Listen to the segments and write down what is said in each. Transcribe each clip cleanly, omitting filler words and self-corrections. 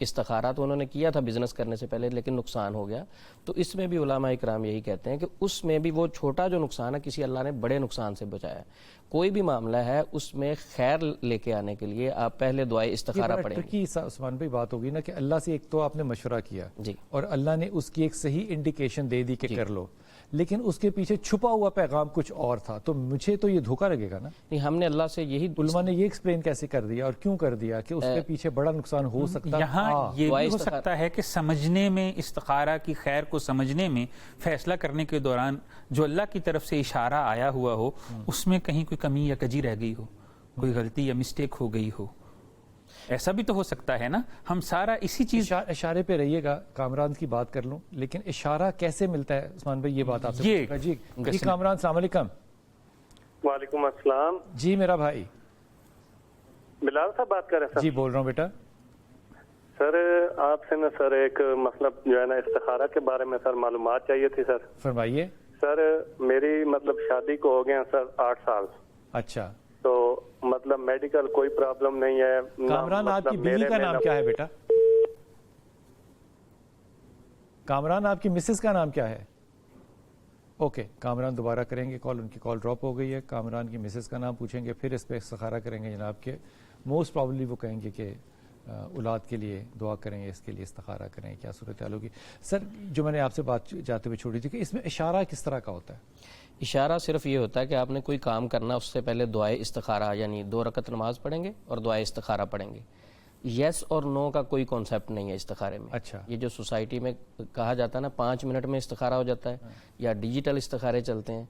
استخارہ تو انہوں نے کیا تھا بزنس کرنے سے پہلے لیکن نقصان ہو گیا، تو اس میں بھی علماء اکرام یہی کہتے ہیں کہ اس میں بھی وہ چھوٹا جو نقصان ہے کسی اللہ نے بڑے نقصان سے بچایا ہے۔ کوئی بھی معاملہ ہے اس میں خیر لے کے آنے کے لیے آپ پہلے دعائے استخارہ پڑھیں گے۔ عثمان بھائی بات ہوگی نا کہ اللہ سے ایک تو آپ نے مشورہ کیا جی، اور اللہ نے اس کی ایک صحیح انڈیکیشن دے دی کہ کر لو، لیکن اس کے پیچھے چھپا ہوا پیغام کچھ اور تھا، تو مجھے تو یہ دھوکہ لگے گا نا۔ نہیں، ہم نے اللہ سے یہی علماء نے یہ ایکسپلین کیسے کر دیا اور کیوں کر دیا کہ اس کے پیچھے بڑا نقصان ہو سکتا یہاں یہ بھی ہو سکتا ہے کہ سمجھنے میں، استخارہ کی خیر کو سمجھنے میں، فیصلہ کرنے کے دوران جو اللہ کی طرف سے اشارہ آیا ہوا ہو اس میں کہیں کوئی کمی یا کجی رہ گئی ہو، کوئی غلطی یا مسٹیک ہو گئی ہو، ایسا بھی تو ہو سکتا ہے نا۔ ہم سارا اسی چیز اشارے پہ رہیے گا، کامران کی بات کر لوں، لیکن اشارہ کیسے ملتا ہے عثمان بھائی، یہ بات آپ سے پوچھوں گا۔ جی کامران السلام علیکم۔ وعلیکم السلام جی میرا بھائی بلال صاحب بات کر رہے ہیں سر؟ جی بول رہا ہوں بیٹا۔ سر آپ سے نا سر ایک مطلب جو ہے نا استخارہ کے بارے میں سر معلومات چاہیے تھی سر۔ فرمائیے۔ سر میری مطلب شادی کو ہو گیا سر 8 سال، اچھا تو مطلب میڈیکل کوئی پرابلم نہیں ہے۔ کامران آپ کی بیوی کا نام کیا ہے بیٹا؟ کامران آپ کی مسز کا نام کیا ہے؟ اوکے کامران دوبارہ کریں گے کال، ان کی کال ڈراپ ہو گئی ہے۔ کامران کی مسز کا نام پوچھیں گے، پھر اس پہ استخارہ کریں گے جناب کے موسٹ پرابلی وہ کہیں گے کہ اولاد کے لیے دعا کریں، اس کے لیے استخارہ کریں، کیا صورتحال ہوگی۔ سر جو میں نے آپ سے بات جاتے ہوئے چھوڑی تھی کہ اس میں اشارہ کس طرح کا ہوتا ہے؟ اشارہ صرف یہ ہوتا ہے کہ آپ نے کوئی کام کرنا اس سے پہلے دعائے استخارہ یعنی 2 رکعت نماز پڑھیں گے اور دعائے استخارہ پڑھیں گے۔ یس اور نو کا کوئی کانسیپٹ نہیں ہے استخارے میں۔ اچھا، یہ جو سوسائٹی میں کہا جاتا ہے نا 5 منٹ میں استخارہ ہو جاتا ہے، یا ڈیجیٹل استخارے چلتے ہیں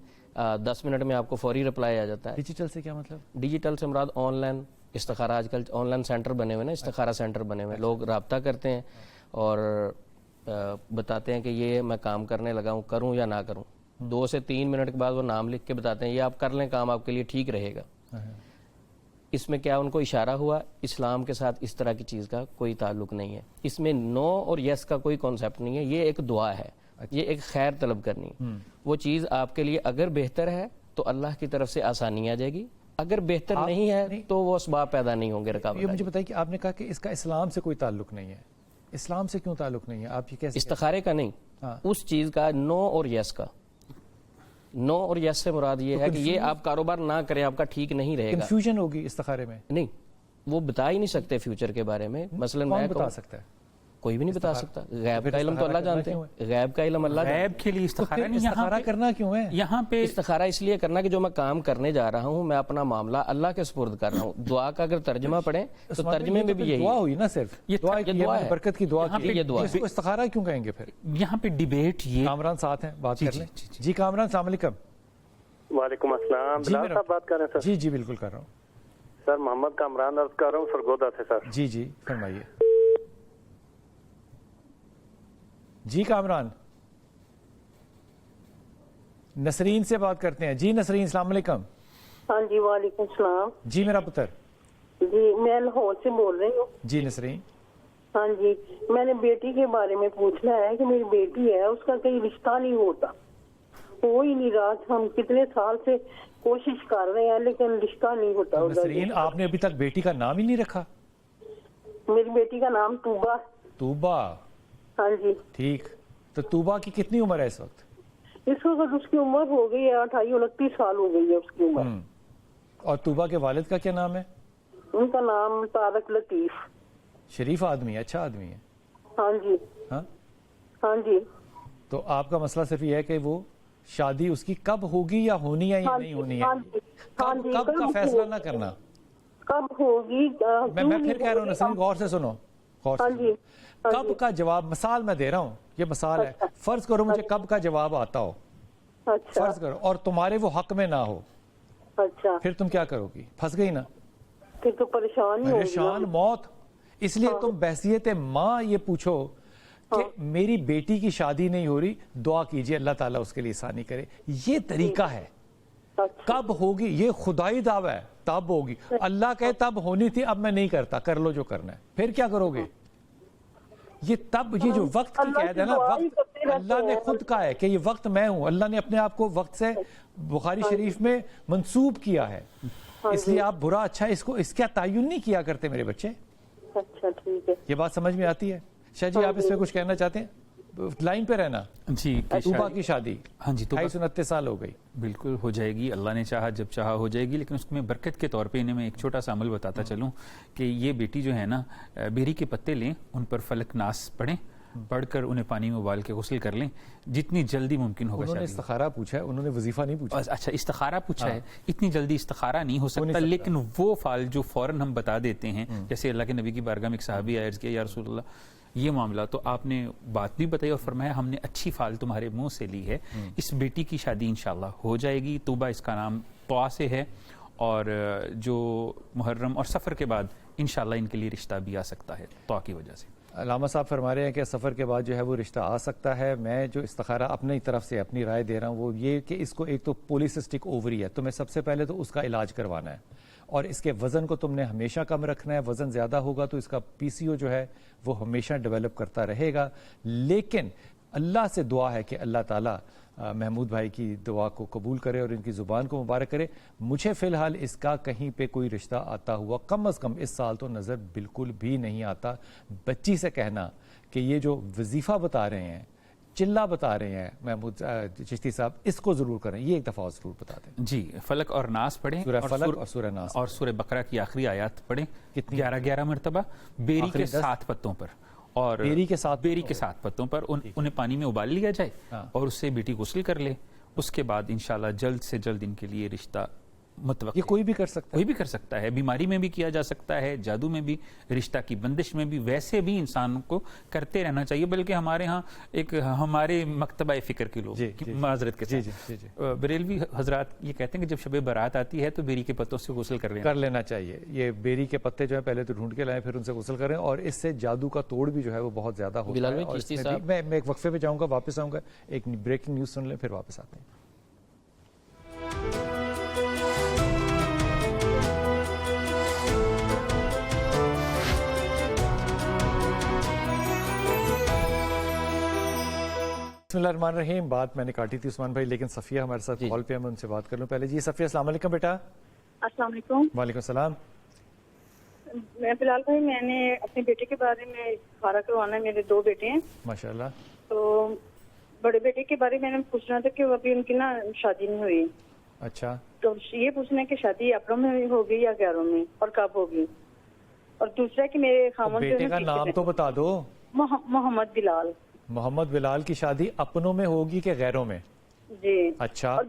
10 منٹ میں آپ کو فوری رپلائی آ جاتا ہے۔ ڈیجیٹل سے کیا مطلب؟ ڈیجیٹل سے مراد آن لائن استخارہ، آج کل آن لائن سینٹر بنے ہوئے نا، استخارہ سینٹر بنے ہوئے، لوگ رابطہ کرتے ہیں اور بتاتے ہیں کہ یہ میں کام کرنے لگا ہوں، کروں یا نہ کروں۔ 2 سے 3 منٹ کے بعد وہ نام لکھ کے بتاتے ہیں یہ آپ کر لیں، کام آپ کے لیے ٹھیک رہے گا۔ اس میں کیا ان کو اشارہ ہوا، اسلام کے ساتھ اس طرح کی چیز کا کوئی تعلق نہیں ہے۔ اس میں نو اور یس کا کوئی کانسیپٹ نہیں ہے، یہ ایک دعا ہے، یہ ایک خیر طلب کرنی ہے۔ وہ چیز آپ کے لیے اگر بہتر ہے تو اللہ کی طرف سے آسانی آ جائے گی، اگر بہتر نہیں ہے تو وہ اسباب پیدا نہیں ہوں گے، رکاوٹ۔ یہ مجھے بتائیے کہ آپ نے کہا کہ اس کا اسلام سے کوئی تعلق نہیں ہے، اسلام سے کیوں تعلق نہیں ہے؟ آپ یہ کیسے؟ استخارے کا نہیں، اس چیز کا نو اور یس کا۔ نو اور یس سے مراد یہ ہے کہ یہ آپ کاروبار نہ کریں، آپ کا ٹھیک نہیں رہے گا۔ کنفیوژن ہوگی استخارے میں؟ نہیں، وہ بتا ہی نہیں سکتے فیوچر کے بارے میں۔ مثلا کون میں بتا سکتا ہے؟ کوئی بھی نہیں بتا سکتا، غیب کا علم تو اللہ جانتے ہیں، غیب کا علم اللہ جانتے ہیں۔ غیب کے لیے استخارہ نہیں، استخارہ کرنا کیوں ہے؟ یہاں پہ استخارہ اس لیے کرنا کہ جو میں کام کرنے جا رہا ہوں میں اپنا معاملہ اللہ کے سپرد کر رہا ہوں۔ دعا کا اگر ترجمہ پڑھیں تو ترجمے میں بھی یہی دعا ہوئی نا، صرف دعا ہے، برکت کی دعا کی، یہ دعا اس کو استخارہ کیوں کہیں گے پھر؟ یہاں پہ ڈیبیٹ یہ کامران ساتھ ہیں، بات کر لیں۔ جی کامران السلام علیکم۔ وعلیکم السلام، جی بلال صاحب بات کر رہے ہیں سر؟ جی جی بالکل کر رہا ہوں سر محمد کامران عرض کر رہا ہوں سرگودا سے سر۔ جی جی فرمائیے۔ جی کامران، نسرین سے بات کرتے ہیں۔ جی نسرین السلام علیکم۔ ہاں جی وعلیکم السلام۔ جی میرا پتر۔ جی میں لاہور سے بول رہی ہوں۔ جی نسرین۔ ہاں جی میں نے بیٹی کے بارے میں پوچھنا ہے کہ میری بیٹی ہے، اس کا کہیں رشتہ نہیں ہوتا، ہو ہی نہیں رہا، ہم کتنے سال سے کوشش کر رہے ہیں لیکن رشتہ نہیں ہوتا۔ نسرین آپ نے ابھی تک بیٹی کا نام ہی نہیں رکھا؟ میری بیٹی کا نام توبہ۔ توبہ؟ ہاں جی۔ ٹھیک، تو توبہ کی کتنی عمر ہے اس وقت؟ اس وقت اس کی عمر ہو گئی ہے 28-29 سال ہو گئی ہے اس کی عمر۔ اور توبہ کے والد کا کیا نام ہے؟ ان کا نام طارق لطیف۔ شریف آدمی ہے، اچھا آدمی ہے۔ ہاں جی۔ ہاں ہاں جی۔ تو آپ کا مسئلہ صرف یہ ہے کہ وہ شادی اس کی کب ہوگی یا ہونی ہے یا نہیں ہونی ہے؟ کب کا فیصلہ نہ کرنا، کب ہوگی؟ میں پھر کہہ رہا ہوں نسرین غور سے سنو، غور سے سنو۔ کب کا جواب، مثال میں دے رہا ہوں، یہ مثال ہے، فرض کرو مجھے کب کا جواب آتا ہو، فرض کرو، اور تمہارے وہ حق میں نہ ہو، اچھا پھر تم کیا کرو گی؟ پھنس گئی نا، پھر تو پریشان موت۔ اس لیے تم بحثیت ماں یہ پوچھو کہ میری بیٹی کی شادی نہیں ہو رہی، دعا کیجئے اللہ تعالیٰ اس کے لیے آسانی کرے۔ یہ طریقہ ہے۔ کب ہوگی یہ خدائی دعویٰ ہے، تب ہوگی۔ اللہ کہے تب ہونی تھی، اب میں نہیں کرتا، کر لو جو کرنا ہے، پھر کیا کرو گے؟ یہ تب، یہ جو وقت کی قید ہے نا، وقت اللہ نے خود کہا ہے کہ یہ وقت میں ہوں، اللہ نے اپنے آپ کو وقت سے بخاری شریف میں منسوب کیا ہے، اس لیے آپ برا اچھا اس کو اس کا تعین نہیں کیا کرتے میرے بچے۔ اچھا ٹھیک ہے. یہ بات سمجھ میں آتی ہے؟ شاہ جی آپ اس پہ کچھ کہنا چاہتے ہیں؟ لائن پہ رہنا. جی طوبہ کی شادی ہاں جی 29 سال ہو گئی. بالکل ہو جائے گی، اللہ نے چاہا جب چاہا ہو جائے گی، لیکن اس میں برکت کے طور پہ انہیں میں ایک چھوٹا سا عمل بتاتا چلوں کہ یہ بیٹی جو ہے نا بیری کے پتے لیں، ان پر فلک ناس پڑھیں، پڑھ کر انہیں پانی میں ابال کے غسل کر لیں، جتنی جلدی ممکن ہوگا. انہوں نے استخارہ پوچھا ہے، انہوں نے وظیفہ نہیں پوچھا. اچھا استخارہ پوچھا ہے، اتنی جلدی استخارہ نہیں ہو سکتا، لیکن وہ فعل جو فوراً ہم بتا دیتے ہیں، جیسے اللہ کے نبی کی بارگاہ میں ایک صحابی عرض کیا یا رسول اللہ یہ معاملہ، تو آپ نے بات بھی بتائی اور فرمایا ہم نے اچھی فعل تمہارے منہ سے لی ہے، اس بیٹی کی شادی انشاءاللہ ہو جائے گی. طوبہ اس کا نام طوا سے ہے، اور جو محرم اور سفر کے بعد انشاءاللہ ان کے لیے رشتہ بھی آ سکتا ہے طوا کی وجہ سے. علامہ صاحب فرما رہے ہیں کہ سفر کے بعد جو ہے وہ رشتہ آ سکتا ہے. میں جو استخارہ اپنی طرف سے اپنی رائے دے رہا ہوں وہ یہ کہ اس کو ایک تو پولیسسٹک اووری ہے، تمہیں سب سے پہلے تو اس کا علاج کروانا ہے، اور اس کے وزن کو تم نے ہمیشہ کم رکھنا ہے. وزن زیادہ ہوگا تو اس کا پی سی او جو ہے وہ ہمیشہ ڈیولپ کرتا رہے گا. لیکن اللہ سے دعا ہے کہ اللہ تعالیٰ محمود بھائی کی دعا کو قبول کرے اور ان کی زبان کو مبارک کرے. مجھے فی الحال اس کا کہیں پہ کوئی رشتہ آتا ہوا کم از کم اس سال تو نظر بالکل بھی نہیں آتا. بچی سے کہنا کہ یہ جو وظیفہ بتا رہے ہیں، چلہ بتا رہے ہیں محمود چشتی صاحب، اس کو ضرور کریں، یہ ایک دفعہ اور ضرور بتا دیں. جی فلک اور ناس پڑھیں، سورہ فلک اور سورہ ناس اور سورہ بقرہ کی آخری آیات پڑھیں 11 مرتبہ بیری کے 7 پتوں پر، اور بیری کے 7 پتوں پر انہیں پانی میں ابال لیا جائے اور اس سے بیٹی غسل کر لے. اس کے بعد انشاءاللہ جلد سے جلد ان کے لیے رشتہ متوقع. یہ کوئی بھی کر سکتا ہے، کوئی بھی کر سکتا ہے، بیماری میں بھی کیا جا سکتا ہے، جادو میں بھی، رشتہ کی بندش میں بھی. ویسے بھی انسان کو کرتے رہنا چاہیے، بلکہ ہمارے ہاں ایک ہمارے مکتبہ فکر کے لوگ معذرت کے ساتھ بریلوی حضرات یہ کہتے ہیں کہ جب شب برات آتی ہے تو بیری کے پتوں سے غسل کر لینا چاہیے. یہ بیری کے پتے جو ہے پہلے تو ڈھونڈ کے لائیں، پھر ان سے غسل کریں، اور اس سے جادو کا توڑ بھی جو ہے وہ بہت زیادہ ہوتا ہے. میں ایک وقفے پہ جاؤں گا، واپس آؤں گا، ایک بریکنگ نیوز سن لیں پھر واپس آتے ہیں. بسم اللہ الرحمن الرحیم. بات میں نے کاٹی تھی عثمان بھائی، لیکن صفیہ ہمارے ساتھ کال پہ، میں ان سے بات کر لوں پہلے. جی صفیہ السلام علیکم بیٹا. السلام علیکم. وعلیکم السلام. میں بلال بھائی، میں نے اپنے بیٹے کے بارے میں استخارہ کروانا ہے. میرے 2 بیٹے ہیں ماشاءاللہ. تو بڑے بیٹے کے بارے میں پوچھنا تھا کہ ابھی ان کی نا شادی نہیں ہوئی. اچھا. تو یہ پوچھنا ہے کہ شادی اپنوں میں ہوگی یا غیروں میں، اور کب ہوگی. اور دوسرا کہ میرے خامن بیٹے کا نام تو بتا دو. محمد بلال. محمد بلال کی شادی اپنوں میں ہوگی کہ غیروں میں؟ جی. اچھا. اور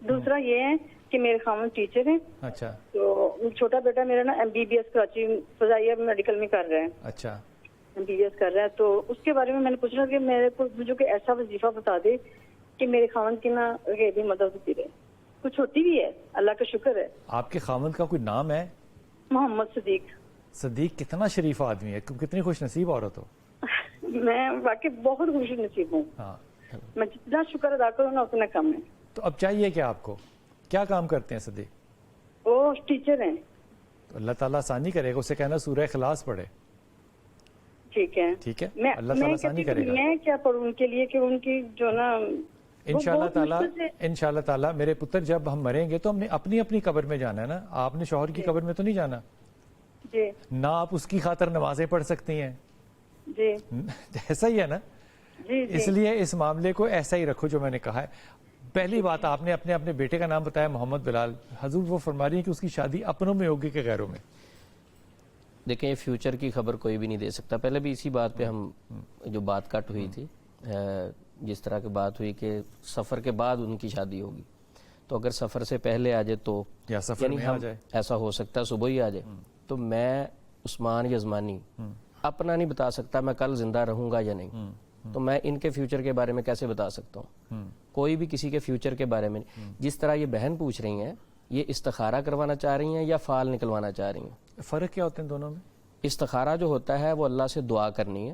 دوسرا یہ ہے کہ میرے خامن ٹیچر ہیں. اچھا. تو چھوٹا بیٹا میرا نا MBBS کراچی فضائیہ میڈیکل میں کر رہا ہے. اچھا. MBBS کر رہا ہے. تو اس کے بارے میں نے پوچھنا کہ میرے کو مجھے کوئی ایسا وظیفہ بتا دے کہ میرے خامن کی نا غیبی مدد ہوتی رہے. کچھ ہوتی بھی ہے، اللہ کا شکر ہے. آپ کے خامن کا کوئی نام ہے؟ محمد صدیق. صدیق کتنا شریف آدمی ہے، کتنی خوش نصیب عورت ہو. میں واقعی بہت خوش نصیب ہوں. میں جتنا شکر ادا کروں نا اتنا کم ہے. تو اب چاہیے کہ آپ کو کیا کام کرتے ہیں صدیق؟ وہ ٹیچر ہیں. تو اللہ تعالیٰ آسانی کرے گا، اسے کہنا سورہ اخلاص پڑھے. ٹھیک ہے. ٹھیک ہے، اللہ تعالیٰ آسانی کرے گا. میں کیا پڑھوں ان کے لیے کہ ان کی جو نا انشاءاللہ تعالیٰ میرے پتر جب ہم مریں گے تو ہم نے اپنی اپنی قبر میں جانا ہے نا. آپ نے شوہر کی قبر میں تو نہیں جانا جی. نہ آپ اس کی خاطر نمازیں پڑھ سکتی ہیں جی. ایسا ہی ہے نا. جی. اس لیے اس معاملے کو ایسا ہی رکھو جو میں نے کہا ہے. پہلی بات آپ نے اپنے بیٹے کا نام بتایا محمد بلال. حضور وہ فرما رہی ہیں کہ اس کی شادی اپنوں میں ہوگی کہ غیروں میں؟ دیکھیں فیوچر کی خبر کوئی بھی نہیں دے سکتا. پہلے بھی اسی بات پہ ہم جو بات کٹ ہوئی تھی، جس طرح کی بات ہوئی کہ سفر کے بعد ان کی شادی ہوگی، تو اگر سفر سے پہلے آ جائے تو یا سفر میں آ جائے، ایسا ہو سکتا ہے صبح ہی آ جائے. تو میں عثمان یزمانی اپنا نہیں بتا سکتا میں کل زندہ رہوں گا یا نہیں. تو میں ان کے فیوچر کے بارے میں کیسے بتا سکتا ہوں؟ کوئی بھی کسی کے فیوچر کے بارے میں نہیں. جس طرح یہ بہن پوچھ رہی ہیں، یہ استخارہ کروانا چاہ رہی ہیں یا فال نکلوانا چاہ رہی ہیں. فرق کیا ہوتے ہیں دونوں میں؟ استخارہ جو ہوتا ہے وہ اللہ سے دعا کرنی ہے،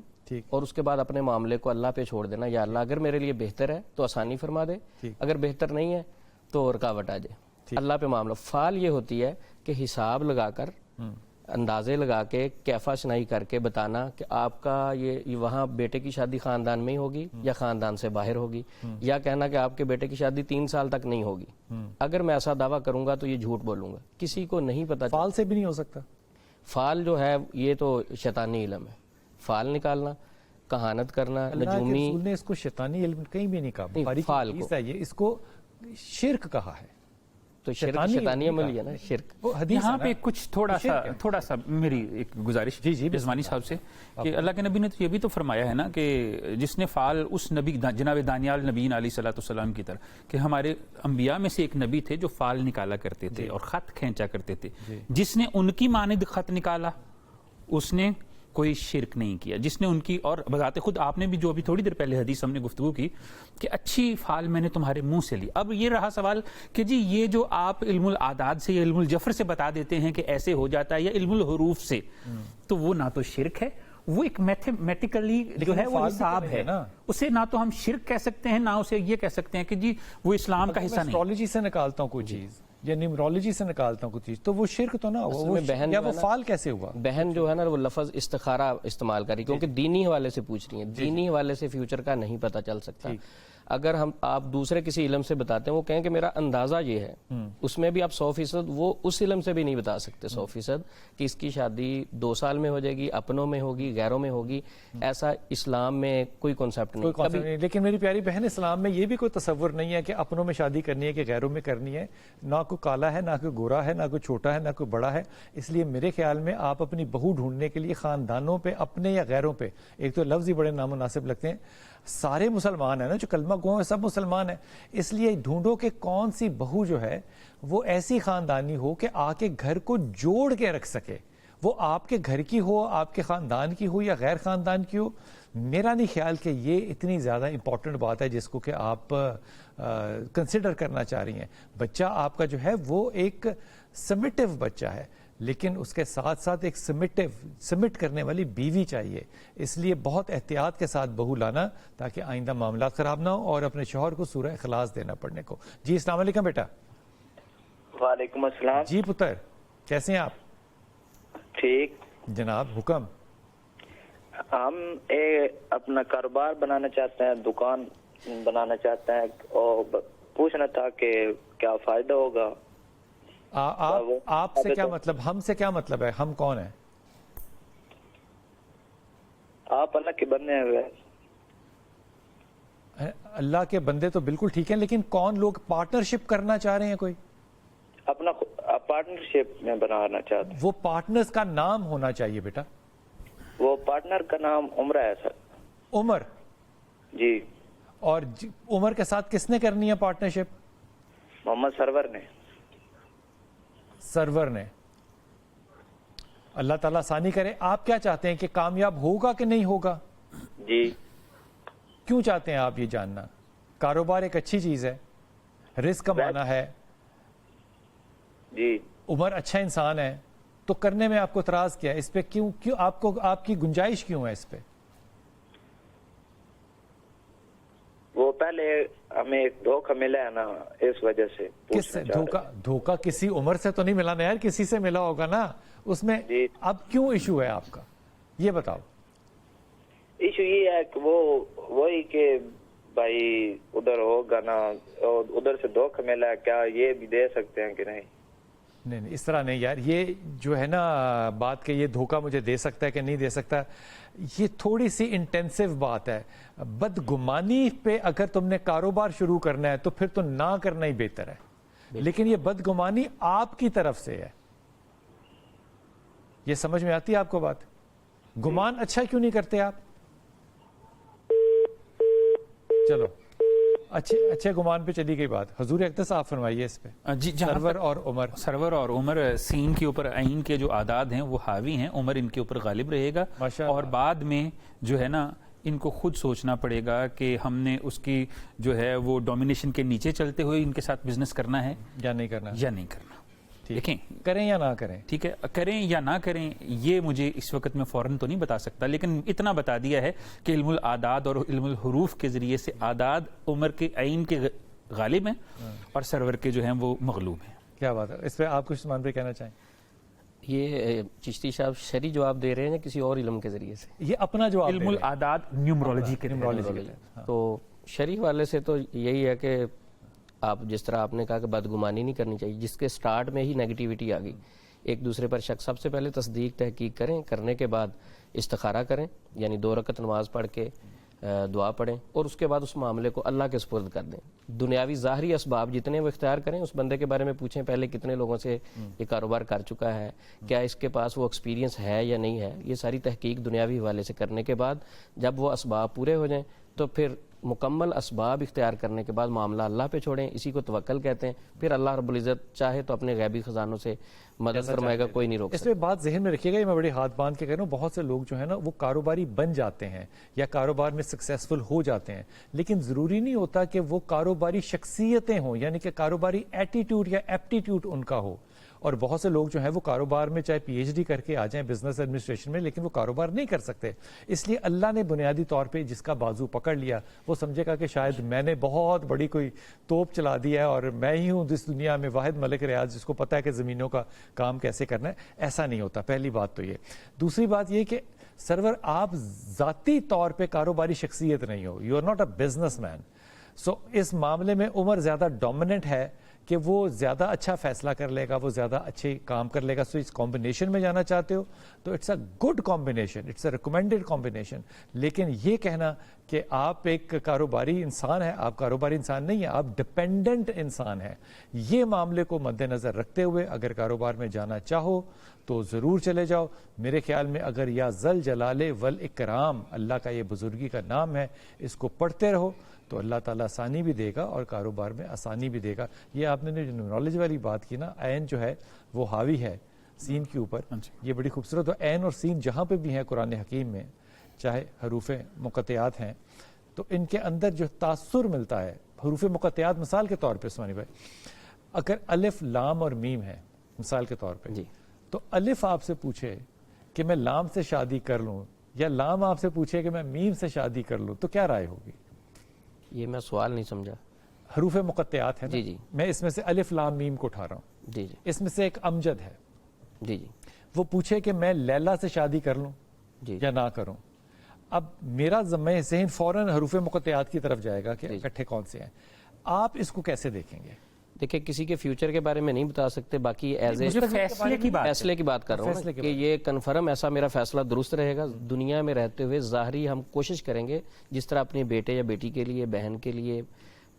اور اس کے بعد اپنے معاملے کو اللہ پہ چھوڑ دینا. یا اللہ اگر میرے لیے بہتر ہے تو آسانی فرما دے، اگر بہتر نہیں ہے تو رکاوٹ آ جائے. اللہ پہ معاملہ. فال یہ ہوتی ہے کہ حساب لگا کر، اندازے لگا کے، کیفا شنائی کر کے بتانا کہ آپ کا یہ وہاں بیٹے کی شادی خاندان میں ہی ہوگی یا خاندان سے باہر ہوگی، یا کہنا کہ آپ کے بیٹے کی شادی 3 سال تک نہیں ہوگی. اگر میں ایسا دعویٰ کروں گا تو یہ جھوٹ بولوں گا. کسی کو نہیں پتا. فال سے بھی نہیں ہو سکتا. فال جو ہے یہ تو شیطانی علم ہے، فال نکالنا، کہانت کرنا، اللہ کے نجومی، رسول نے اس کو شیطانی علم کہیں بھی نہیں کہا، بخاری کی فال حدیث کو ہے یہ، اس کو شرک کہا ہے. تو شیطانی عمل ہی ہے نا شرک. وہ حدیث یہاں ہے نا. پہ کچھ تھوڑا سا میری ایک گزارش جی جی رضوانی صاحب سے کہ اللہ کے نبی نے تو یہ بھی تو فرمایا ہے نا کہ جس نے فال اس نبی جناب دانیال نبیین علیہ الصلوۃ والسلام کی طرح کہ ہمارے انبیاء میں سے ایک نبی تھے جو فال نکالا کرتے تھے اور خط کھینچا کرتے تھے، جس نے ان کی مانند خط نکالا اس نے کوئی شرک نہیں کیا. جس نے ان کی، اور بذات خود آپ نے بھی جو ابھی تھوڑی دیر پہلے حدیث ہم نے گفتگو کی کہ اچھی فال میں نے تمہارے منہ سے لی. اب یہ رہا سوال کہ جی یہ جو آپ علم العادات سے یا علم الجفر سے بتا دیتے ہیں کہ ایسے ہو جاتا ہے، یا علم الحروف سے، تو وہ نہ تو شرک ہے، وہ ایک میتھمیٹیکلی جو ہے وہ حساب ہے، اسے نہ تو ہم شرک کہہ سکتے ہیں، نہ اسے یہ کہہ سکتے ہیں کہ جی وہ اسلام کا حصہ نہیں. ایسٹرالوجی سے نکالتا ہوں کوئی چیز یا نیمرولوجی سے نکالتا ہوں کوئی چیز تو وہ شرک تو نہ ہوا، یا وہ فال کیسے ہوا؟ بہن جو ہے نا وہ لفظ استخارہ استعمال کری کیونکہ دینی حوالے سے پوچھ رہی ہیں، دینی حوالے سے فیوچر کا نہیں پتہ چل سکتا. اگر آپ دوسرے کسی علم سے بتاتے ہیں، وہ کہیں کہ میرا اندازہ یہ ہے، اس میں بھی آپ 100% وہ اس علم سے بھی نہیں بتا سکتے 100% کہ اس کی شادی 2 سال میں ہو جائے گی، اپنوں میں ہوگی، غیروں میں ہوگی. ایسا اسلام میں کوئی کانسیپٹ نہیں. لیکن میری پیاری بہن، اسلام میں یہ بھی کوئی تصور نہیں ہے کہ اپنوں میں شادی کرنی ہے کہ غیروں میں کرنی ہے. نہ کوئی کالا ہے، نہ کوئی گورا ہے، نہ کوئی چھوٹا ہے، نہ کوئی بڑا ہے. اس لیے میرے خیال میں آپ اپنی بہو ڈھونڈنے کے لیے خاندانوں پہ، اپنے یا غیروں پہ، ایک تو لفظ ہی بڑے نامناسب لگتے ہیں، سارے مسلمان ہیں نا، جو کلمہ گو ہیں سب مسلمان ہیں. اس لیے ڈھونڈو کہ کون سی بہو جو ہے وہ ایسی خاندانی ہو کہ آ کے گھر کو جوڑ کے رکھ سکے، وہ آپ کے گھر کی ہو، آپ کے خاندان کی ہو یا غیر خاندان کی ہو. میرا نہیں خیال کہ یہ اتنی زیادہ امپورٹنٹ بات ہے جس کو کہ آپ کنسیڈر کرنا چاہ رہی ہیں. بچہ آپ کا جو ہے وہ ایک سبمٹیو بچہ ہے، لیکن اس کے ساتھ ساتھ ایک سبمٹ کرنے والی بیوی چاہیے. اس لیے بہت احتیاط کے ساتھ بہو لانا تاکہ آئندہ معاملات خراب نہ ہو اور اپنے شوہر کو سورہ اخلاص دینا پڑنے کو. جی السلام علیکم بیٹا. وعلیکم السلام. جی پتر، کیسے ہیں آپ؟ ٹھیک جناب حکم. ہم اپنا کاروبار بنانا چاہتے ہیں، دکان بنانا چاہتے ہیں، اور پوچھنا تھا کہ کیا فائدہ ہوگا. آپ سے کیا مطلب، ہم سے کیا مطلب ہے؟ ہم کون ہیں؟ آپ اللہ کے بندے ہیں. اللہ کے بندے تو بالکل ٹھیک ہیں، لیکن کون لوگ پارٹنرشپ کرنا چاہ رہے ہیں؟ کوئی اپنا پارٹنرشپ میں بنانا چاہتے ہیں. وہ پارٹنرز کا نام ہونا چاہیے بیٹا. وہ پارٹنر کا نام عمر ہے سر. عمر؟ جی. اور عمر کے ساتھ کس نے کرنی ہے پارٹنرشپ؟ محمد سرور نے. سرور نے. اللہ تعالیٰ آسانی کرے. آپ کیا چاہتے ہیں کہ کامیاب ہوگا کہ نہیں ہوگا؟ جی. کیوں چاہتے ہیں آپ یہ جاننا؟ کاروبار ایک اچھی چیز ہے، رزق کمانا ہے. جی. عمر اچھا انسان ہے، تو کرنے میں آپ کو اعتراض کیا ہے؟ اس پہ کیوں آپ کی گنجائش کیوں ہے اس پہ؟ وہ پہلے ہمیں ایک دھوکہ ملا ہے نا، اس وجہ سے. کس سے دھوکہ؟ کسی عمر سے تو نہیں ملا نا یار، کسی سے ملا ہوگا نا. اس میں اب کیوں ایشو ہے آپ کا، یہ بتاؤ. ایشو یہ ہے کہ وہی کہ بھائی ادھر ہوگا نا، ادھر سے دھوکہ ملا ہے، کیا یہ بھی دے سکتے ہیں کہ نہیں؟ نہیں اس طرح نہیں یار. یہ جو ہے نا بات کہ یہ دھوکہ مجھے دے سکتا ہے کہ نہیں دے سکتا، یہ تھوڑی سی انٹینسو بات ہے. بدگمانی پہ اگر تم نے کاروبار شروع کرنا ہے تو پھر تو نہ کرنا ہی بہتر ہے. لیکن یہ بدگمانی آپ کی طرف سے ہے. یہ سمجھ میں آتی ہے آپ کو بات؟ گمان اچھا کیوں نہیں کرتے آپ؟ چلو اچھے گمان پہ چلی گئی بات. حضور اقدس آپ فرمائیے اس پہ. جی. سرور اور عمر سین کے اوپر عین کے جو اعداد ہیں وہ حاوی ہیں. عمر ان کے اوپر غالب رہے گا، اور بعد میں جو ہے نا ان کو خود سوچنا پڑے گا کہ ہم نے اس کی جو ہے وہ ڈومینیشن کے نیچے چلتے ہوئے ان کے ساتھ بزنس کرنا ہے یا نہیں کرنا. دیکھیں، کریں یا نہ کریں. ٹھیک ہے، کریں یا نہ کریں یہ مجھے اس وقت میں فوراً تو نہیں بتا سکتا، لیکن اتنا بتا دیا ہے کہ علم العاداد اور علم الحروف کے ذریعے سے اعداد عمر کے عین کے غالب ہیں اور سرور کے جو ہیں وہ مغلوب ہیں. کیا بات ہے. اس پہ آپ کچھ سامان پہ کہنا چاہیں؟ یہ چشتی صاحب شرعی جواب دے رہے ہیں کسی اور علم کے ذریعے سے؟ یہ اپنا جواب علم العاداد نیومرولوجی کے تو شرعی والے سے تو یہی ہے کہ آپ جس طرح آپ نے کہا کہ بدگمانی نہیں کرنی چاہیے. جس کے سٹارٹ میں ہی نیگیٹیوٹی آ گئی، ایک دوسرے پر شک. سب سے پہلے تصدیق تحقیق کریں, کرنے کے بعد استخارہ کریں, یعنی 2 رکعت نماز پڑھ کے دعا پڑھیں, اور اس کے بعد اس معاملے کو اللہ کے سپرد کر دیں. دنیاوی ظاہری اسباب جتنے وہ اختیار کریں, اس بندے کے بارے میں پوچھیں پہلے کتنے لوگوں سے یہ کاروبار کر چکا ہے, کیا اس کے پاس وہ ایکسپیرینس ہے یا نہیں ہے. یہ ساری تحقیق دنیاوی حوالے سے کرنے کے بعد جب وہ اسباب پورے ہو جائیں تو پھر مکمل اسباب اختیار کرنے کے بعد معاملہ اللہ پہ چھوڑیں. اسی کو توکل کہتے ہیں. پھر اللہ رب العزت چاہے تو اپنے غیبی خزانوں سے مدد فرمائے گا, کوئی نہیں روک اس سکتا. میں بات ذہن میں رکھیے گا, یہ میں بڑی ہاتھ باندھ کے کہہ رہا ہوں, بہت سے لوگ جو ہے نا وہ کاروباری بن جاتے ہیں یا کاروبار میں سکسیسفل ہو جاتے ہیں, لیکن ضروری نہیں ہوتا کہ وہ کاروباری شخصیتیں ہوں, یعنی کہ کاروباری ایٹیٹیوڈ یا ایپٹیٹیوڈ ان کا ہو. اور بہت سے لوگ جو ہیں وہ کاروبار میں چاہے پی ایچ ڈی کر کے آ جائیں بزنس ایڈمنسٹریشن میں, لیکن وہ کاروبار نہیں کر سکتے. اس لیے اللہ نے بنیادی طور پہ جس کا بازو پکڑ لیا وہ سمجھے گا کہ شاید میں نے بہت بڑی کوئی توپ چلا دی ہے اور میں ہی ہوں اس دنیا میں واحد ملک ریاض جس کو پتہ ہے کہ زمینوں کا کام کیسے کرنا ہے. ایسا نہیں ہوتا, پہلی بات تو یہ. دوسری بات یہ کہ سرور آپ ذاتی طور پہ کاروباری شخصیت نہیں ہو, you are not a businessman. سو اس معاملے میں عمر زیادہ ڈومیننٹ ہے کہ وہ زیادہ اچھا فیصلہ کر لے گا, وہ زیادہ اچھے کام کر لے گا. سو اس کمبینیشن میں جانا چاہتے ہو تو it's a good combination, it's a recommended combination. لیکن یہ کہنا کہ آپ ایک کاروباری انسان ہیں, آپ کاروباری انسان نہیں ہیں, آپ ڈپینڈنٹ انسان ہیں. یہ معاملے کو مد نظر رکھتے ہوئے اگر کاروبار میں جانا چاہو تو ضرور چلے جاؤ. میرے خیال میں اگر یا ذل جلال والاکرام, اللہ کا یہ بزرگی کا نام ہے, اس کو پڑھتے رہو تو اللہ تعالیٰ آسانی بھی دے گا اور کاروبار میں آسانی بھی دے گا. یہ آپ نے جو نالج والی بات کی نا, عین جو ہے وہ حاوی ہے سین کے اوپر, یہ بڑی خوبصورت. اور عین اور سین جہاں پہ بھی ہیں قرآن حکیم میں, چاہے حروف مقطعات ہیں, تو ان کے اندر جو تاثر ملتا ہے. حروف مقطعات مثال کے طور پہ عثمانی بھائی, اگر الف لام اور میم ہے مثال کے طور پہ, تو الف آپ سے پوچھے کہ میں لام سے شادی کر لوں یا لام آپ سے پوچھے کہ میں میم سے شادی کر لوں, تو کیا رائے ہوگی؟ یہ میں سوال نہیں سمجھا. حروف مقطعات ہیں نا, جی میں اس میں سے الف لام میم کو اٹھا رہا ہوں. جی اس میں سے ایک امجد ہے, جی وہ پوچھے کہ میں لیلا سے شادی کر لوں یا نہ کروں. اب میرا ذہن فوراً حروف مقطعات کی طرف جائے گا کہ اکٹھے کون سے ہیں. آپ اس کو کیسے دیکھیں گے؟ دیکھیں, کسی کے فیوچر کے بارے میں نہیں بتا سکتے, باقی ایز اے فیصلے کی بات کر رہا ہوں کہ یہ کنفرم ایسا میرا فیصلہ درست رہے گا. دنیا میں رہتے ہوئے ظاہری ہم کوشش کریں گے جس طرح اپنے بیٹے یا بیٹی کے لیے, بہن کے لیے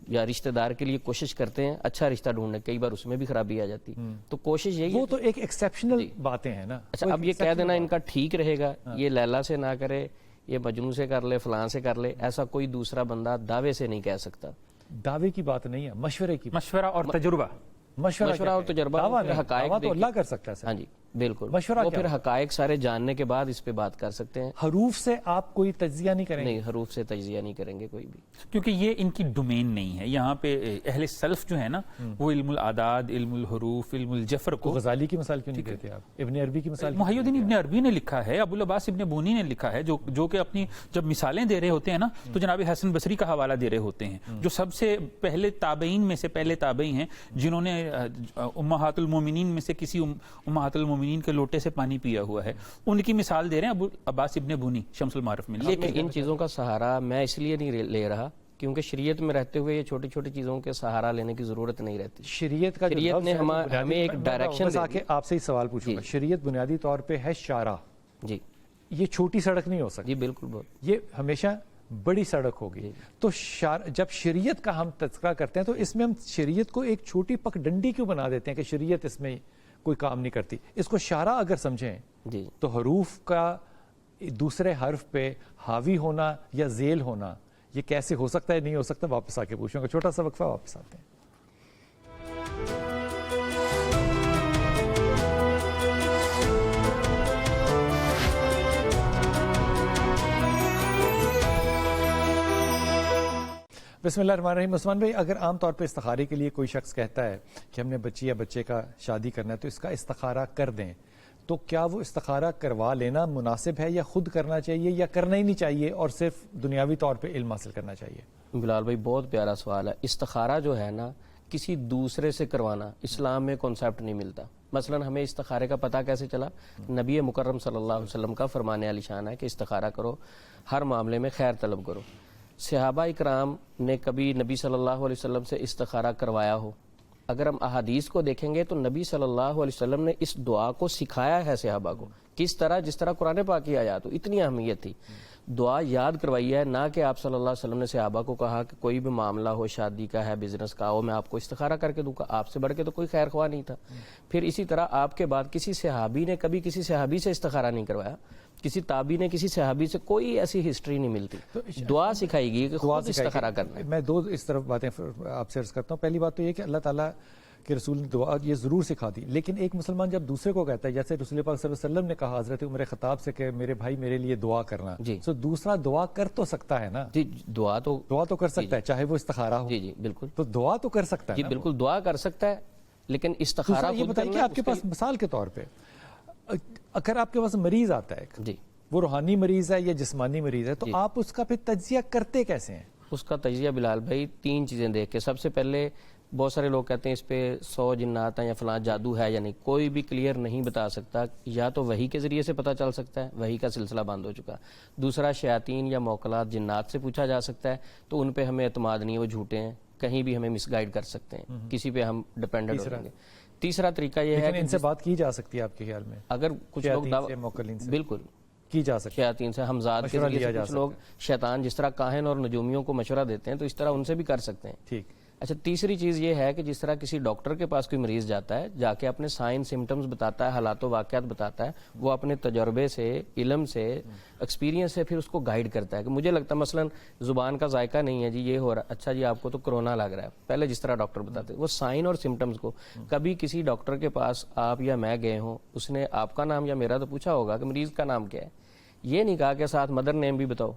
یا رشتہ دار کے لیے کوشش کرتے ہیں اچھا رشتہ ڈھونڈنے, کئی بار اس میں بھی خرابی آ جاتی, تو کوشش یہی, وہ تو ایک ایکسیپشنل باتیں ہیں نا. اچھا, اب یہ کہہ دینا ان کا ٹھیک رہے گا, یہ لیلا سے نہ کرے, یہ مجنوں سے کر لے, فلاں سے کر لے, ایسا کوئی دوسرا بندہ دعوے سے نہیں کہہ سکتا. دعوے کی بات نہیں ہے, مشورے کی, مشورہ اور تجربہ. مشورہ اور تجربہ, حقائق تو اللہ کر سکتا ہے. ہاں جی بالکل, مشورہ وہ پھر حقائق سارے جاننے کے بعد اس پہ بات کر سکتے ہیں. حروف سے آپ کوئی تجزیہ نہیں کریں گے؟ نہیں, حروف سے تجزیہ نہیں کریں گے کوئی بھی, کیونکہ یہ ان کی ڈومین نہیں ہے. یہاں پہ اہل سلف جو ہے نا, وہ علم الاعداد, علم الحروف, علم الجفر کو. غزالی کی مثال کیوں نہیں دیتے آپ؟ ابن عربی کی مثال. محی الدین ابن عربی نے لکھا ہے, ابو العباس ابن بونی نے لکھا ہے, جو کہ اپنی جب مثالیں دے رہے ہوتے ہیں نا تو جناب حسن بصری کا حوالہ دے رہے ہوتے ہیں, جو سب سے پہلے تابعین میں سے پہلے تابعی ہیں, جنہوں نے امہات المومنین میں سے کسی امہات المومنین کے لوٹے سے پانی پیا ہوا ہے. ان کی مثال دے رہے ہیں ابو عباس ابن بونی شمس المعارف میں. لیکن ان چیزوں کا سہارا میں اس لیے نہیں لے رہا کیونکہ شریعت میں رہتے ہوئے یہ چھوٹی چھوٹی چیزوں کے سہارا لینے کی ضرورت نہیں رہتی. شریعت نے ہمیں ایک ڈائریکشن دے دی. آپ سے ہی سوال پوچھوں گا, شریعت بنیادی طور پہ ہے شارع. جی, یہ چھوٹی سڑک نہیں ہو سکتی. جی بالکل, یہ ہمیشہ بڑی سڑک ہوگی. تو جب شریعت کا ہم تذکرہ کرتے ہیں تو اس میں ہم شریعت کو ایک چھوٹی پک ڈنڈی کیوں بنا دیتے ہیں کہ شریعت اس میں کوئی کام نہیں کرتی. اس کو شارع اگر سمجھیں جی, تو حروف کا دوسرے حرف پہ حاوی ہونا یا ذیل ہونا یہ کیسے ہو سکتا ہے, نہیں ہو سکتا, واپس آ کے پوچھوں گا. چھوٹا سا وقفہ, واپس آتے ہیں. بسم اللہ الرحمن الرحیم. عثمان بھائی, اگر عام طور پہ استخارے کے لیے کوئی شخص کہتا ہے کہ ہم نے بچی یا بچے کا شادی کرنا ہے تو اس کا استخارہ کر دیں, تو کیا وہ استخارہ کروا لینا مناسب ہے یا خود کرنا چاہیے یا کرنا ہی نہیں چاہیے اور صرف دنیاوی طور پہ علم حاصل کرنا چاہیے؟ بلال بھائی بہت پیارا سوال ہے. استخارہ جو ہے نا, کسی دوسرے سے کروانا اسلام میں کانسیپٹ نہیں ملتا. مثلا ہمیں استخارے کا پتہ کیسے چلا؟ نبی مکرم صلی اللہ علیہ وسلم کا فرمان عالی شان ہے کہ استخارہ کرو, ہر معاملے میں خیر طلب کرو. صحابہ اکرام نے کبھی نبی صلی اللہ علیہ وسلم سے استخارہ کروایا ہو؟ اگر ہم احادیث کو دیکھیں گے تو نبی صلی اللہ علیہ وسلم نے اس دعا کو سکھایا ہے صحابہ کو، کس طرح، جس طرح قرآن پاک کی آیات ہو، اتنی اہمیت تھی، دعا یاد کروائی ہے، نہ کہ آپ صلی اللہ علیہ وسلم نے صحابہ کو کہا کہ کوئی بھی معاملہ ہو، شادی کا ہے، بزنس کا ہو، میں آپ کو استخارہ کر کے دوں گا، آپ سے بڑھ کے تو کوئی خیر خواہ نہیں تھا۔ پھر اسی طرح آپ کے بعد کسی صحابی نے کبھی کسی صحابی سے استخارہ نہیں کروایا، کسی تابعی نے کسی صحابی سے، کوئی ایسی ہسٹری نہیں ملتی۔ دعا سکھائی گئی کہ خود استخارہ کرنا ہے۔ میں دو اس طرف باتیں آپ سے عرض کرتا ہوں۔ پہلی بات تو یہ کہ اللہ تعالیٰ کہ رسول نے دعا یہ ضرور سکھا دی، لیکن ایک مسلمان جب دوسرے کو کہتا ہے، جیسے رسول پاک صلی اللہ علیہ وسلم نے کہا حضرت عمر خطاب سے کہ میرے بھائی میرے لیے دعا کرنا، جی، تو دوسرا دعا کر تو سکتا ہے نا، جی دعا تو کر سکتا ہے، چاہے وہ استخارہ ہو، جی جی بالکل، تو دعا تو کر سکتا ہے، جی بالکل دعا کر سکتا ہے، لیکن استخارہ یہ بتائیے کہ آپ کے پاس مثال کے طور پہ اگر آپ کے پاس مریض آتا ہے، جی وہ روحانی مریض ہے یا جسمانی مریض ہے، تو آپ اس کا پھر تجزیہ کرتے کیسے ہیں؟ اس کا تجزیہ بلال بھائی 3 چیزیں دیکھ کے، سب سے پہلے بہت سارے لوگ کہتے ہیں اس پہ 100 جنات ہیں یا فلاں جادو ہے یا نہیں، کوئی بھی کلیئر نہیں بتا سکتا، یا تو وحی کے ذریعے سے پتہ چل سکتا ہے، وحی کا سلسلہ بند ہو چکا۔ دوسرا شیاطین یا موکلات جنات سے پوچھا جا سکتا ہے، تو ان پہ ہمیں اعتماد نہیں، وہ جھوٹے ہیں، کہیں بھی ہمیں مس گائیڈ کر سکتے ہیں، کسی پہ ہم ڈپینڈنٹ ہو جائیں گے۔ تیسرا طریقہ یہ ہے کہ ان سے بات کی جا سکتی ہے آپ کے خیال میں؟ اگر کچھ لوگ بالکل کی جا سکتی شیاطین سے، ہمزاد کے ذریعے سے کچھ لوگ شیطان جس طرح کاہن اور نجومیوں کو مشورہ دیتے ہیں، تو اس طرح ان سے بھی کر سکتے ہیں۔ ٹھیک۔ اچھا، تیسری چیز یہ ہے کہ جس طرح کسی ڈاکٹر کے پاس کوئی مریض جاتا ہے، جا کے اپنے سائن سمٹمز بتاتا ہے، حالات و واقعات بتاتا ہے، وہ اپنے تجربے سے، علم سے، ایکسپیرینس سے پھر اس کو گائیڈ کرتا ہے کہ مجھے لگتا ہے مثلا زبان کا ذائقہ نہیں ہے جی، یہ ہو رہا ہے، اچھا جی آپ کو تو کرونا لگ رہا ہے، پہلے جس طرح ڈاکٹر بتاتے ہیں، وہ سائن اور سمٹمز کو کبھی کسی ڈاکٹر کے پاس آپ یا میں گئے ہوں، اس نے آپ کا نام یا میرا تو پوچھا ہوگا کہ مریض کا نام کیا ہے، یہ نہیں کہا کہ ساتھ مدر نیم بھی بتاؤ۔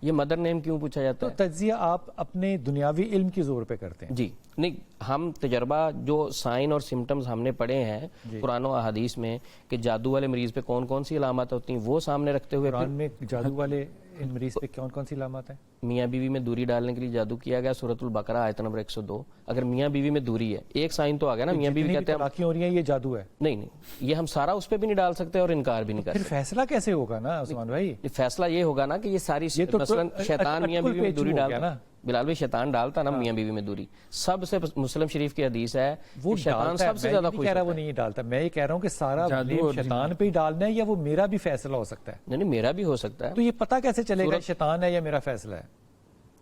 یہ مدر نیم کیوں پوچھا جاتا ہے؟ تو تجزیہ آپ اپنے دنیاوی علم کی زور پہ کرتے ہیں؟ جی نہیں، ہم تجربہ جو سائن اور سمٹمز ہم نے پڑھے ہیں قرآن و احادیث میں کہ جادو والے مریض پہ کون کون سی علامات ہوتی ہیں، وہ سامنے رکھتے ہوئے قرآن میں جادو والے مریض پہ کون کون سی علامات ہیں؟ میاں بیوی میں دوری ڈالنے کے لیے جادو کیا گیا، سورۃ البقرہ آیت نمبر 102۔ اگر میاں بیوی میں دوری ہے، ایک سائن تو آ گیا نا، میاں بیوی کہتے ہیں طلاقیں ہو رہی ہیں یہ جادو ہے؟ نہیں، یہ ہم سارا اس پہ بھی نہیں ڈال سکتے اور انکار بھی نہیں کر پھر فیصلہ کیسے ہوگا نا عثمان بھائی؟ فیصلہ یہ ہوگا نا کہ یہ ساری مثلا شیطان میاں بیوی میں دوری ڈالتا نا، بلال بھائی شیطان ڈالتا نا میاں بیوی میں دوری، سب سے مسلم شریف کی حدیث ہے وہ شیطان سب سے زیادہ خوش ہے، وہ نہیں ڈالتا، میں یہ کہہ رہا ہوں کہ سارا شیطان پہ ہی ڈالنا ہے یا وہ میرا بھی فیصلہ ہو سکتا ہے؟ نہیں، میرا بھی ہو سکتا ہے۔ تو یہ پتہ کیسے چلے گا شیطان ہے یا میرا فیصلہ ہے؟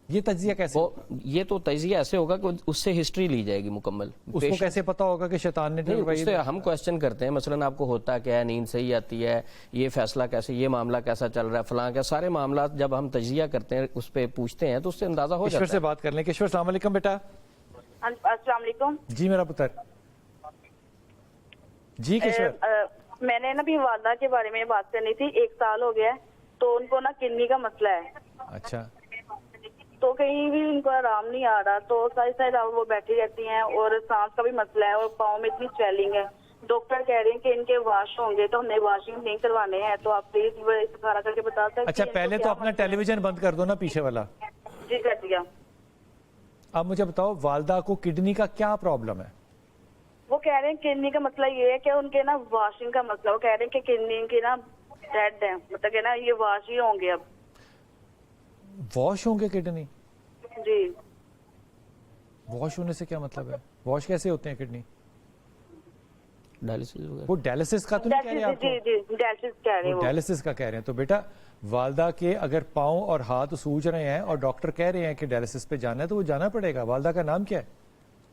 یہ تجزیہ کیسے؟ یہ تو تجزیہ ایسے ہوگا کہ اس سے ہسٹری لی جائے گی مکمل۔ اس کو کیسے پتا ہوگا کہ شیطان نے؟ اس سے ہم کوشچن کرتے ہیں، مثلا آپ کو ہوتا کیا ہے، نیند صحیح آتی ہے، یہ فیصلہ کیسے، یہ معاملہ کیسا چل رہا ہے، فلاں کیا، سارے معاملات جب ہم تجزیہ کرتے ہیں، اس پہ پوچھتے ہیں تو اس سے اندازہ ہو جاتا ہے۔ کشور سے بات کر لیں۔ کشور السلام علیکم بیٹا۔ السلام علیکم جی میرا پتر جی۔ کشور، میں نے نا بھی والدہ کے بارے میں بات کرنی تھی، 1 سال ہو گیا ہے تو ان کو نا کڈنی کا مسئلہ ہے۔ اچھا، تو کہیں بھی ان کو آرام نہیں آ رہا، تو ساری رات وہ بیٹھی رہتی ہیں، اور سانس کا بھی مسئلہ ہے، اور پاؤں میں اتنی سویلنگ ہے۔ ڈاکٹر کہہ رہے ہیں کہ ان کے واش ہوں گے، تو ہم نے واشنگ نہیں کروانے ہیں، تو آپ پلیز استخارہ کر کے بتا سکتے ہیں؟ اچھا پہلے تو اپنا ٹیلی ویژن بند کر دو نا پیچھے والا۔ جی کر دیا۔ اب مجھے بتاؤ والدہ کو کڈنی کا کیا پرابلم ہے؟ وہ کہہ رہے ہیں کڈنی کا مسئلہ یہ ہے کہ ان کے نا واشنگ کا مسئلہ، وہ کہہ رہے ہیں کہ کڈنی کی نا ڈیڈ ہے، مطلب کہ نا یہ واش ہی ہوں گے اب۔ واش ہوں گے کڈنی؟ جی۔ واش ہونے سے کیا مطلب ہے؟ واش کیسے ہوتے ہیں کڈنی؟ ڈائلسس وغیرہ؟ وہ ڈائلسس کا تو نہیں کہہ رہے آپ کو؟ جی ڈائلسس کہہ رہے ہیں، ڈائلسس کا کہہ رہے ہیں۔ تو بیٹا والدہ کے اگر پاؤں اور ہاتھ سوج رہے ہیں اور ڈاکٹر کہہ رہے ہیں کہ ڈائلسس پہ جانا ہے تو وہ جانا پڑے گا۔ والدہ کا نام کیا ہے؟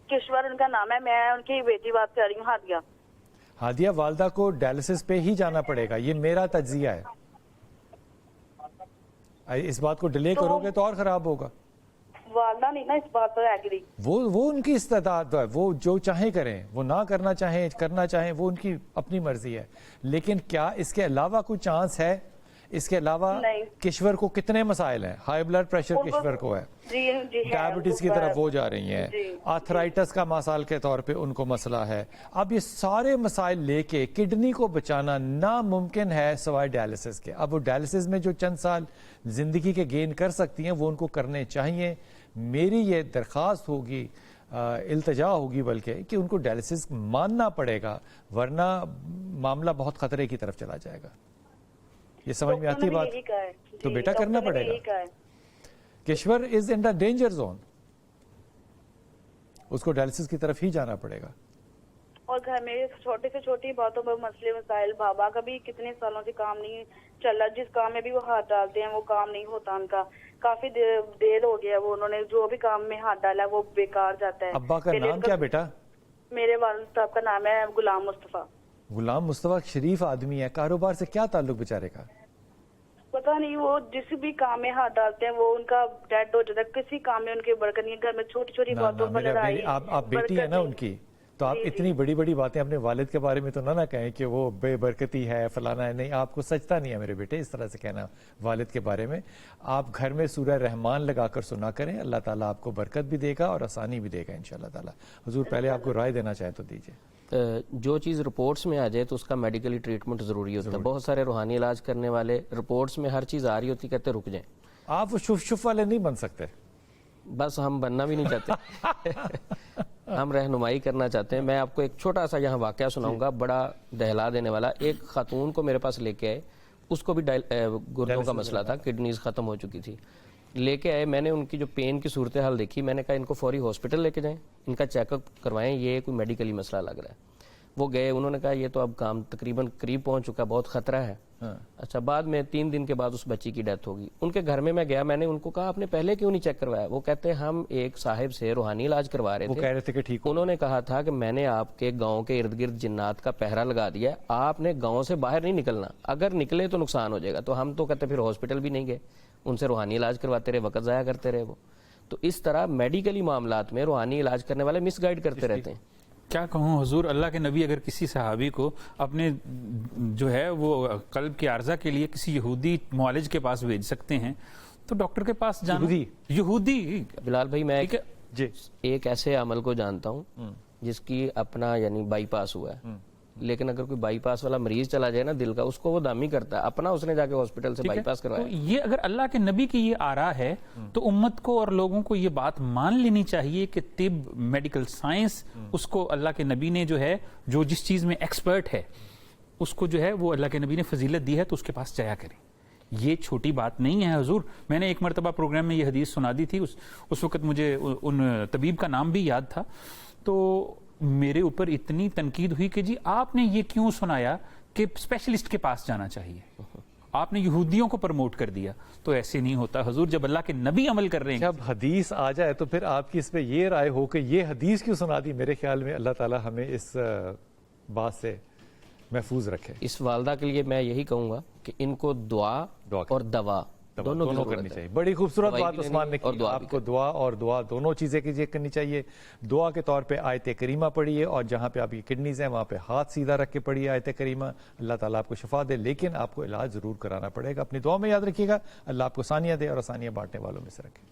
کشور ان کا نام ہے، میں ان کی بیٹی بات کر رہی ہوں، ہادیہ۔ ہادیہ، والدہ کو ڈائلسس پہ ہی جانا پڑے گا، یہ میرا تجزیہ ہے۔ اس بات کو ڈیلے کرو گے تو اور خراب ہوگا۔ والدہ نہیں نا اس بات پر ایگری۔ وہ ان کی استعداد ہے، وہ جو چاہیں کریں، وہ نہ کرنا چاہیں کرنا چاہیں، وہ ان کی اپنی مرضی ہے۔ لیکن کیا اس کے علاوہ کوئی چانس ہے؟ اس کے علاوہ کشور کو کتنے مسائل ہیں؟ ہائی بلڈ پریشر کشور کو ہے، ڈائبٹیز کی طرف وہ جا رہی ہیں، آرتھرائٹس کا مسائل کے طور پہ ان کو مسئلہ ہے۔ اب یہ سارے مسائل لے کے کڈنی کو بچانا ناممکن ہے سوائے ڈائلسس کے۔ اب وہ ڈائلسس میں جو چند سال زندگی کے گین کر سکتی ہیں وہ ان کو کرنے چاہیے۔ میری یہ درخواست ہوگی، التجا ہوگی بلکہ، کہ ان کو ڈائلسس ماننا پڑے گا، ورنہ معاملہ بہت خطرے کی طرف چلا جائے گا۔ یہ سمجھ میں آتی بات؟ تو بیٹا کرنا پڑے گا۔ کشور از ان دا ڈینجر زون، اس کو ڈائلسس کی طرف ہی جانا پڑے گا. اور گھر میں چھوٹی سے چھوٹی باتوں پر مسئلے مسائل، بابا کا بھی کتنے سالوں سے کام نہیں چل رہا، جس کام میں بھی وہ ہاتھ ڈالتے ہیں وہ کام نہیں ہوتا ان کا. کافی دیر ہو گیا وہ انہوں نے جو بھی کام میں ہاتھ ڈالا وہ بیکار جاتا ہے. ابا کا نام کیا بیٹا؟ میرے والد صاحب کا نام ہے غلام مصطفیٰ. غلام مصطفیٰ شریف آدمی ہے، کاروبار سے کیا تعلق بیچارے کا؟ پتہ نہیں، وہ جس بھی کام میں ہاتھ ڈالتے ہیں وہ ان کا ڈیڈ ہو جاتا ہے. کسی کام میں ان کی برکت نہیں ہے. گھر میں چھوٹی چھوٹی باتوں پر لڑائی. آپ بیٹی ہے نا ان کی، تو آپ اتنی بڑی بڑی باتیں اپنے والد کے بارے میں تو نہ کہیں کہ وہ بے برکتی ہے فلانا ہے. نہیں، آپ کو سچتا نہیں ہے میرے بیٹے اس طرح سے کہنا والد کے بارے میں. آپ گھر میں سورہ رحمان لگا کر سنا کریں، اللہ تعالیٰ آپ کو برکت بھی دے گا اور آسانی بھی دے گا انشاءاللہ تعالیٰ. حضور پہلے آپ کو رائے دینا چاہیں تو دیجیے. جو چیز رپورٹس میں آ جائے تو اس کا میڈیکلی ٹریٹمنٹ ضروری ہوتا ہے. بہت سارے روحانی علاج کرنے والے رپورٹس میں ہر چیز آ رہی ہوتی، کہتے رک جائیں. آپ وہ شف والے نہیں بن سکتے. بس ہم بننا بھی نہیں چاہتے. ہم رہنمائی کرنا چاہتے ہیں. میں آپ کو ایک چھوٹا سا یہاں واقعہ سناؤں گا، بڑا دہلا دینے والا. ایک خاتون کو میرے پاس لے کے آئے، اس کو بھی گردوں کا مسئلہ تھا، کڈنیز ختم ہو چکی تھی. لے کے آئے، میں نے ان کی جو پین کی صورتحال دیکھی، میں نے کہا ان کو فوری ہاسپٹل لے کے جائیں، ان کا چیک اپ کروائیں، یہ کوئی میڈیکلی مسئلہ لگ رہا ہے. وہ گئے، انہوں نے کہا یہ تو اب کام تقریباً قریب پہنچ چکا، بہت خطرہ ہے. اچھا، بعد میں 3 دن کے بعد اس بچی کی ڈیتھ ہوگی. ان کے گھر میں گیا، میں نے ان کو کہا آپ نے پہلے کیوں نہیں چیک کروایا؟ وہ کہتے ہیں ہم ایک صاحب سے روحانی علاج کروا رہے وہ تھے، کہہ رہے تھے کہ ٹھیک. انہوں نے کہا تھا کہ میں نے آپ کے گاؤں کے ارد گرد جنات کا پہرا لگا دیا ہے، آپ نے گاؤں سے باہر نہیں نکلنا، اگر نکلے تو نقصان ہو جائے گا. تو ہم تو کہتے پھر ہاسپٹل بھی نہیں گئے، ان سے روحانی علاج کرواتے رہے، وقت ضائع کرتے رہے وہ. تو اس طرح میڈیکلی معاملات میں روحانی علاج کرنے والے مس گائیڈ کرتے رہتے ہیں. کیا کہوں حضور، اللہ کے نبی اگر کسی صحابی کو اپنے جو ہے وہ قلب کی عارضہ کے لیے کسی یہودی معالج کے پاس بھیج سکتے ہیں تو ڈاکٹر کے پاس جانا. یہودی بلال بھائی، میں جی ایک ایسے عمل کو جانتا ہوں جس کی اپنا یعنی بائی پاس ہوا ہے، لیکن اگر کوئی بائی پاس والا مریض چلا جائے نا دل کا، اس کو وہ دامی کرتا ہے، اپنا اس نے جا کے ہاسپٹل سے بائی پاس کروایا. یہ اگر اللہ کے نبی کی یہ آرا ہے تو امت کو اور لوگوں کو یہ بات مان لینی چاہیے کہ طب، میڈیکل سائنس، اس کو اللہ کے نبی نے جو ہے جو جس چیز میں ایکسپرٹ ہے اس کو جو ہے وہ اللہ کے نبی نے فضیلت دی ہے تو اس کے پاس جایا کریں. یہ چھوٹی بات نہیں ہے حضور. میں نے ایک مرتبہ پروگرام میں یہ حدیث سنا دی تھی، اس وقت مجھے ان طبیب کا نام بھی یاد تھا، تو میرے اوپر اتنی تنقید ہوئی کہ جی آپ نے یہ کیوں سنایا کہ اسپیشلسٹ کے پاس جانا چاہیے، آپ نے یہودیوں کو پروموٹ کر دیا. تو ایسے نہیں ہوتا حضور، جب اللہ کے نبی عمل کر رہے ہیں. جب حدیث آ جائے تو پھر آپ کی اس پہ یہ رائے ہو کہ یہ حدیث کیوں سنا دی. میرے خیال میں اللہ تعالی ہمیں اس بات سے محفوظ رکھے. اس والدہ کے لیے میں یہی کہوں گا کہ ان کو دعا اور دوا دونوں کرنی چاہیے. بڑی خوبصورت بات عثمان نے کی. آپ کو دعا اور دعا دونوں چیزیں کرنی چاہیے. دعا کے طور پہ آیت کریمہ پڑھیے، اور جہاں پہ آپ کی کڈنیز ہیں وہاں پہ ہاتھ سیدھا رکھ کے پڑھیے آیت کریمہ. اللہ تعالیٰ آپ کو شفا دے، لیکن آپ کو علاج ضرور کرانا پڑے گا. اپنی دعا میں یاد رکھیے گا. اللہ آپ کو آسانیاں دے اور آسانیاں بانٹنے والوں میں سے رکھے.